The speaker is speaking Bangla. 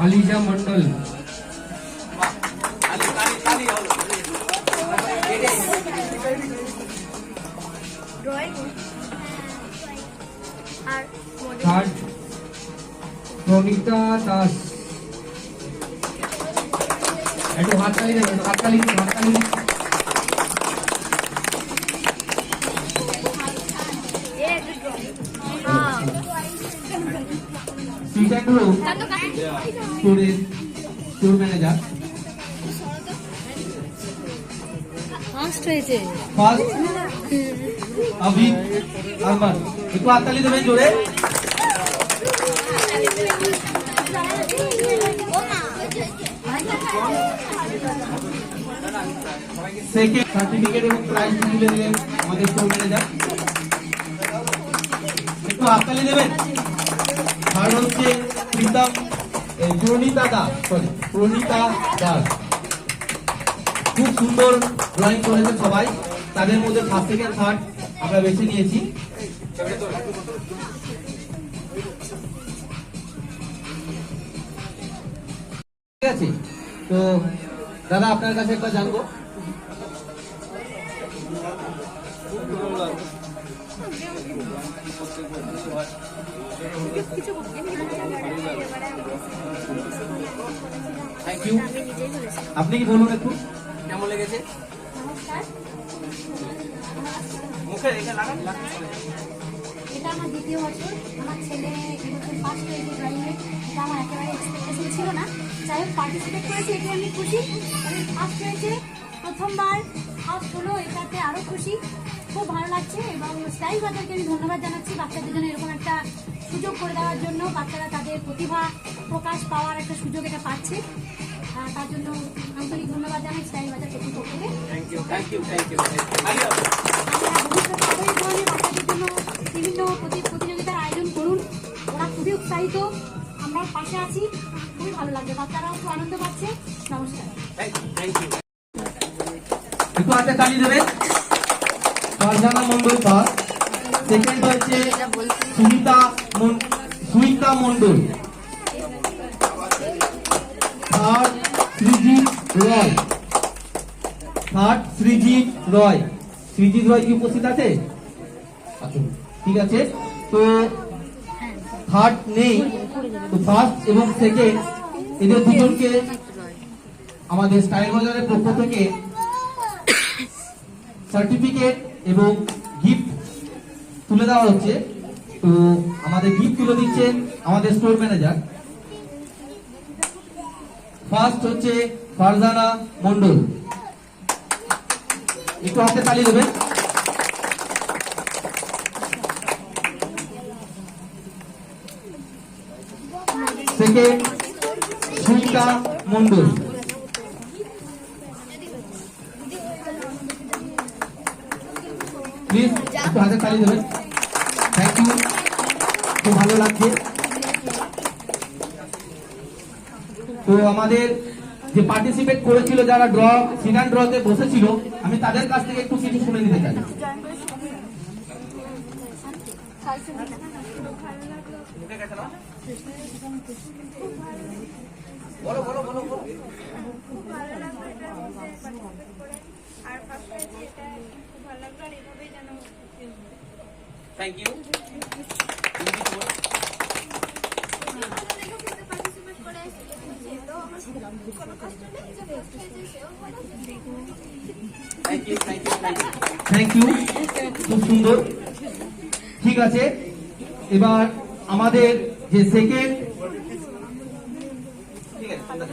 আলিজা মন্ডল প্রণীতা দাস একটু হাততালি দেবেন হাততালি স্টোর ম্যানেজার ফার্স্ট হয়েছে আবিদ আরমান একটু হাততালি দেবেন জোরে সেকেন্ড সার্টিফিকেট এবং প্রাইজ তুলে দিলেন আমাদের স্টোর ম্যানেজার একটু হাততালি দেবেন আর হচ্ছে প্রণীতা দাস খুব সুন্দর ড্রয়িং করেছে সবাই তাদের মধ্যে ফার্স্ট সেকেন্ড থার্ড আমরা বেছে নিয়েছি ঠিক আছে তো দাদা আপনার কাছে একবার জানবো থ্যাংক ইউ আপনি কি বলুন একটু কেমন লেগেছে মুখে রেখে লাগান এটা আমার দ্বিতীয় বছর আমার ছেলে ফার্স্ট হয়েছে ড্রয়িংয়ে এটা আমার একেবারে এক্সপেকটেশন ছিল না যাই হোক পার্টিসিপেট করেছি এতে আমি খুশি ফার্স্ট হয়েছে প্রথমবার ফার্স্ট হলো এটাতে আরও খুশি খুব ভালো লাগছে এবং স্টাইল বাজারকে আমি ধন্যবাদ জানাচ্ছি বাচ্চাদের জন্য এরকম একটা সুযোগ করে দেওয়ার জন্য বাচ্চারা তাদের প্রতিভা প্রকাশ পাওয়ার একটা সুযোগ এটা পাচ্ছে তার জন্য আন্তরিক ধন্যবাদ জানাই স্টাইল বাজার কর্তৃপক্ষকে বাচ্চাদের জন্য বিভিন্ন প্রতিযোগিতার আয়োজন করুন ওরা খুবই উৎসাহিত আমরা পাশে আছি খুবই ভালো লাগছে বাচ্চারাও খুব আনন্দ পাচ্ছে নমস্কার একটু হাতে তালি দেবে ফারজানা মন্ডল ফার্স্ট সেকেন্ড হচ্ছে সুমিতা মন্ডল থার্ড সৃজিত রয় কি উপস্থিত আছে ঠিক আছে তো থার্ড নেই তো ফার্স্ট এবং সেকেন্ড এদের দুজনকে আমাদের স্টাইল বাজারের পক্ষ থেকে সার্টিফিকেট এবং গিফট তুলে দেওয়া হচ্ছে তো আমাদের গিফট তুলে দিচ্ছেন আমাদের স্টোর ম্যানেজার ফার্স্ট হচ্ছে ফারজানা মন্ডল একটু হাতে তালি দেবেন সেকেন্ড সুমিতা মন্ডল প্লিজ একটু হাতে তালি দেবেন থ্যাংক ইউ খুব ভালো লাগছে তো আমাদের যে পার্টিসিপেট করেছিল যারা সিনান ড্রতে বসেছিল আমি তাদের কাছ থেকে একটু কিছু শুনে নিতে চাই বলো বলো বলো থ্যাংক ইউ থ্যাংক ইউ খুব সুন্দর ঠিক আছে এবার আমাদের যে সেকেন্ড, ঠিক আছে।